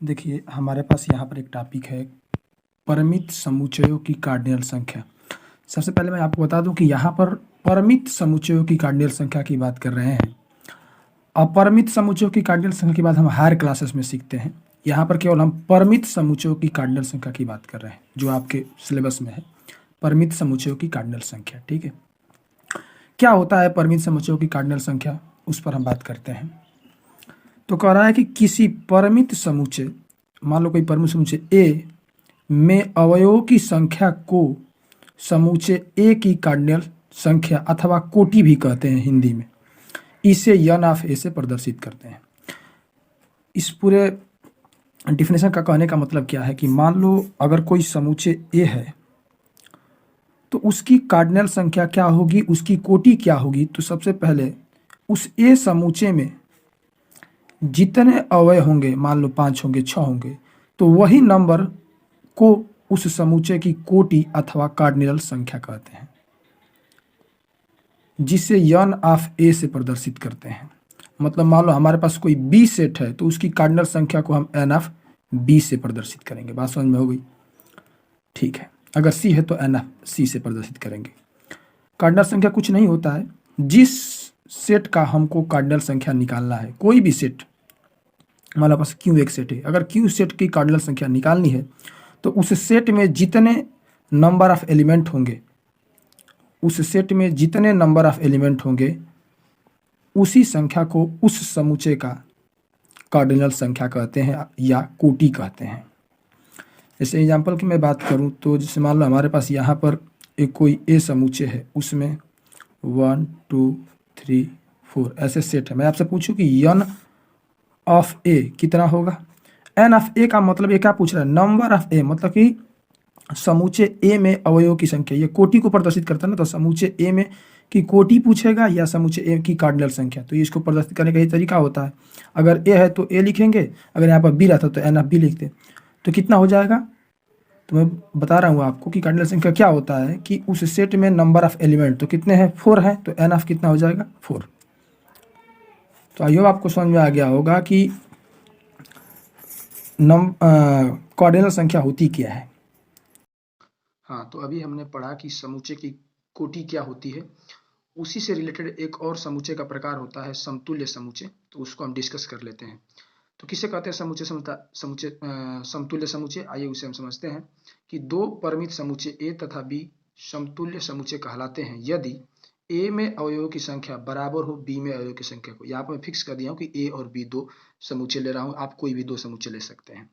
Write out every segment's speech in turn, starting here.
देखिए हमारे पास यहाँ पर एक टॉपिक है परिमित समुच्चयों की कार्डिनल संख्या। सबसे पहले मैं आपको बता दूं कि यहाँ पर परिमित समुच्चयों की कार्डिनल संख्या की बात कर रहे हैं। अपरिमित समुच्चयों की कार्डिनल संख्या के बाद हम हायर क्लासेस में सीखते हैं। यहाँ पर केवल हम परिमित समुच्चयों की कार्डिनल संख्या की बात कर रहे हैं जो आपके सिलेबस में है। परिमित समुच्चयों की कार्डिनल संख्या, ठीक है। क्या होता है परिमित समुच्चयों की कार्डिनल संख्या, उस पर हम बात करते हैं। तो कह रहा है कि किसी परिमित समुच्चय, मान लो कोई परिमित समुच्चय ए में अवयवों की संख्या को समुच्चय ए की कार्डिनल संख्या अथवा कोटि भी कहते हैं हिंदी में, इसे यन ऑफ ए से प्रदर्शित करते हैं। इस पूरे डिफिनेशन का कहने का मतलब क्या है कि मान लो अगर कोई समुच्चय ए है तो उसकी कार्डिनल संख्या क्या होगी, उसकी कोटि क्या होगी। तो सबसे पहले उस ए समुच्चय में जितने अवयव होंगे, मान लो 5 होंगे, 6 होंगे, तो वही नंबर को उस समुच्चय की कोटि अथवा कार्डिनल संख्या कहते हैं, जिसे यन ऑफ ए से प्रदर्शित करते हैं। मतलब मान लो हमारे पास कोई बी सेट है तो उसकी कार्डिनल संख्या को हम एन ऑफ बी से प्रदर्शित करेंगे। बात समझ में हो गई? ठीक है। अगर सी है तो एन ऑफ सी से प्रदर्शित करेंगे। कार्डिनल संख्या कुछ नहीं होता है, जिस सेट का हमको कार्डिनल संख्या निकालना है, कोई भी सेट, हमारे पास क्यू एक सेट है, अगर क्यू सेट की कार्डिनल संख्या निकालनी है तो उस सेट में जितने नंबर ऑफ एलिमेंट होंगे, उस सेट में जितने नंबर ऑफ एलिमेंट होंगे उसी संख्या को उस समुच्चय का कार्डिनल संख्या कहते हैं या कोटि कहते हैं। जैसे एग्जांपल की मैं बात करूं तो जैसे मान लो हमारे पास यहाँ पर एक कोई ए समुच्चय है, उसमें 1 2 3 4 ऐसे सेट है। मैं आपसे पूछूं कि यन ऑफ ए कितना होगा। एन ऑफ ए का मतलब ये क्या पूछ रहा है, नंबर ऑफ ए, मतलब कि समुच्चय ए में अवयवों की संख्या, ये कोटि को प्रदर्शित करता है ना, तो समुच्चय ए में की कोटि पूछेगा या समुच्चय ए की कार्डिनल संख्या। तो इसको प्रदर्शित करने का ये तरीका होता है। अगर ए है तो ए लिखेंगे, अगर यहाँ पर बी रहता तो एन ऑफ बी लिखते। तो कितना हो जाएगा, तो मैं बता रहा हूँ आपको कि कार्डिनल संख्या क्या होता है कि उस सेट में नंबर ऑफ एलिमेंट तो कितने हैं, 4 हैं, तो एन ऑफ कितना हो जाएगा, 4। तो आई होप आपको समझ में आ गया होगा कि कार्डिनल संख्या होती क्या है। हाँ, तो अभी हमने पढ़ा कि समुच्चय की कोटि क्या होती है। उसी से रिलेटेड एक और समुच्चय का प्रकार होता है समतुल्य समुच्चय, तो उसको हम डिस्कस कर लेते हैं। तो किसे कहते हैं समुच्चय समतुल्य समुच्चय। आइए उसे हम समझते हैं कि दो परिमित समुच्चय ए तथा बी समतुल्य समुच्चय कहलाते हैं यदि ए में अवयवों की संख्या बराबर हो बी में अवयवों की संख्या को। यहाँ पर मैं फिक्स कर दिया हूँ कि ए और बी दो समुच्चय ले रहा हूँ, आप कोई भी दो समुच्चय ले सकते हैं,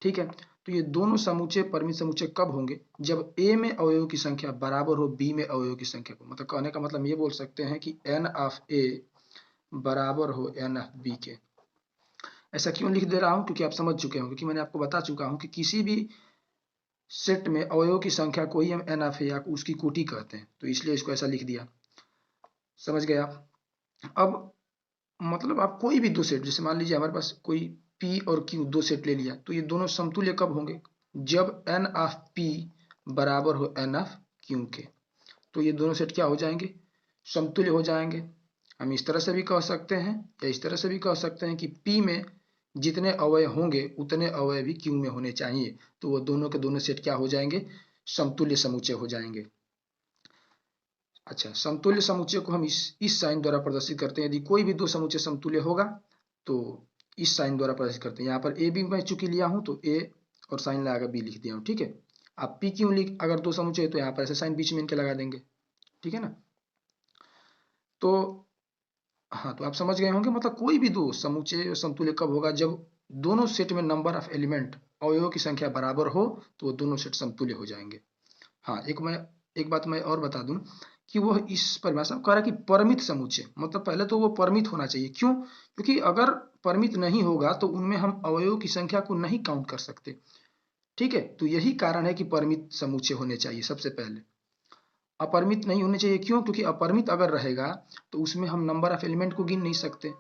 ठीक है। तो ये दोनों समुच्चय परिमित समुच्चय कब होंगे, जब ए में अवयवों की संख्या बराबर हो बी में अवयवों की संख्या को। मतलब कहने का मतलब ये बोल सकते हैं कि एन ऑफ ए बराबर हो एन ऑफ बी के। ऐसा क्यों लिख दे रहा हूं, क्योंकि आप समझ चुके होंगे कि मैंने आपको बता चुका हूं कि किसी भी सेट में अवयवों की संख्या को ही हम एन ऑफ ए या उसकी कोटि कहते हैं, तो इसलिए इसको ऐसा लिख दिया। समझ गए आप? अब मतलब आप कोई भी दो सेट, जैसे मान लीजिए हमारे पास कोई P और Q दो सेट ले लिया, तो ये दोनों समतुल्य कब होंगे, जब n ऑफ P बराबर हो n ऑफ Q के। तो ये दोनों सेट क्या हो जाएंगे, समतुल्य हो जाएंगे। हम इस तरह से भी कह सकते हैं या इस तरह से भी कह सकते हैं कि P में जितने अवयव होंगे उतने अवयव भी Q में होने चाहिए, तो वो दोनों के दोनों सेट क्या हो जाएंगे, समतुल्य समुच्चय हो जाएंगे। अच्छा, समतुल्य समुच्चय को हम इस साइन द्वारा प्रदर्शित करते हैं। यदि कोई भी दो समुच्चय समतुल्य होगा तो इस साइन द्वारा प्रदर्शित करते हैं। यहाँ पर ए भी मैं चूंकि लिया हूं तो ए और साइन लगाकर बी लिख दिया हूं, ठीक है। आप पी क्यों लिख, अगर दो समुच्चय तो यहाँ पर ऐसे साइन बीच में इनके लगा देंगे, ठीक है ना। तो हाँ, तो आप समझ गए होंगे, मतलब कोई भी दो समुच्चय समतुल्य कब होगा, जब दोनों सेट में नंबर ऑफ एलिमेंट अवयवों की संख्या बराबर हो तो वो दोनों सेट समतुल्य हो जाएंगे। हाँ, एक बात मैं और बता दूं कि वह इस परिभाषा में कह रहा है कि परिमित समुच्चय, मतलब पहले तो वो परिमित होना चाहिए। क्यों? क्योंकि अगर परिमित नहीं होगा तो उनमें हम अवयवों की संख्या को नहीं काउंट कर सकते, ठीक है। तो यही कारण है कि परिमित समुच्चय होने चाहिए सबसे पहले, अपरिमित नहीं होने चाहिए। क्यों? क्योंकि अपरिमित अगर रहेगा तो उसमें हम नंबर ऑफ एलिमेंट को गिन नहीं सकते,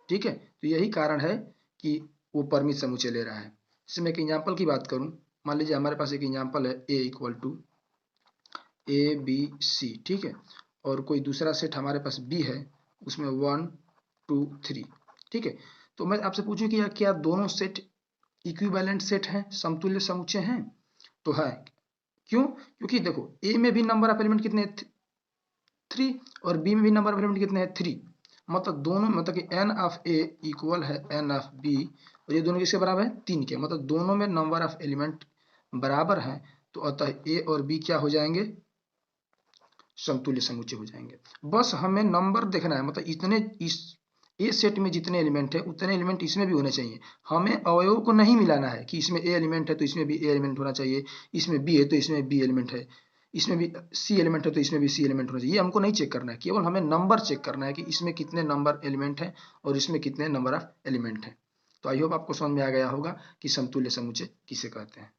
ठीक है। तो यही कारण है कि वो परिमित समुच्चय ले रहा है। जैसे मैं एक एग्जाम्पल की बात करूं, मान लीजिए हमारे पास एक एग्जाम्पल है A equal to A B C, ठीक है, और कोई दूसरा सेट हमारे पास बी है, उसमें 1 2 3, ठीक है। तो मैं आपसे पूछूं कि क्या दोनों सेट इक्विवेलेंट सेट हैं, समतुल्य समुच्चय हैं? तो है। क्यों? क्योंकि देखो ए में भी नंबर ऑफ एलिमेंट कितने 3 और बी में भी नंबर ऑफ एलिमेंट कितने हैं 3, मतलब दोनों, मतलब कि एन ऑफ ए इक्वल है एन ऑफ बी, और ये दोनों किसके बराबर है 3 के, मतलब दोनों में नंबर ऑफ एलिमेंट बराबर हैं, तो अतः ए और बी क्या हो जाएंगे, समतुल्य समुच्चय हो जाएंगे। बस हमें नंबर देखना है, मतलब इतने इस ए सेट में जितने एलिमेंट है उतने एलिमेंट इसमें भी होने चाहिए। हमें अवयव को नहीं मिलाना है कि इसमें ए एलिमेंट है तो इसमें भी ए एलिमेंट होना चाहिए, इसमें बी है तो इसमें बी एलिमेंट है, इसमें भी सी एलिमेंट है तो इसमें भी सी एलिमेंट होना चाहिए, ये हमको नहीं चेक करना है, केवल हमें नंबर चेक करना है कि इसमें कितने नंबर एलिमेंट है और इसमें कितने नंबर ऑफ एलिमेंट है। तो आई होप आपको समझ में आ गया होगा कि समतुल्य समुच्चय किसे कहते हैं।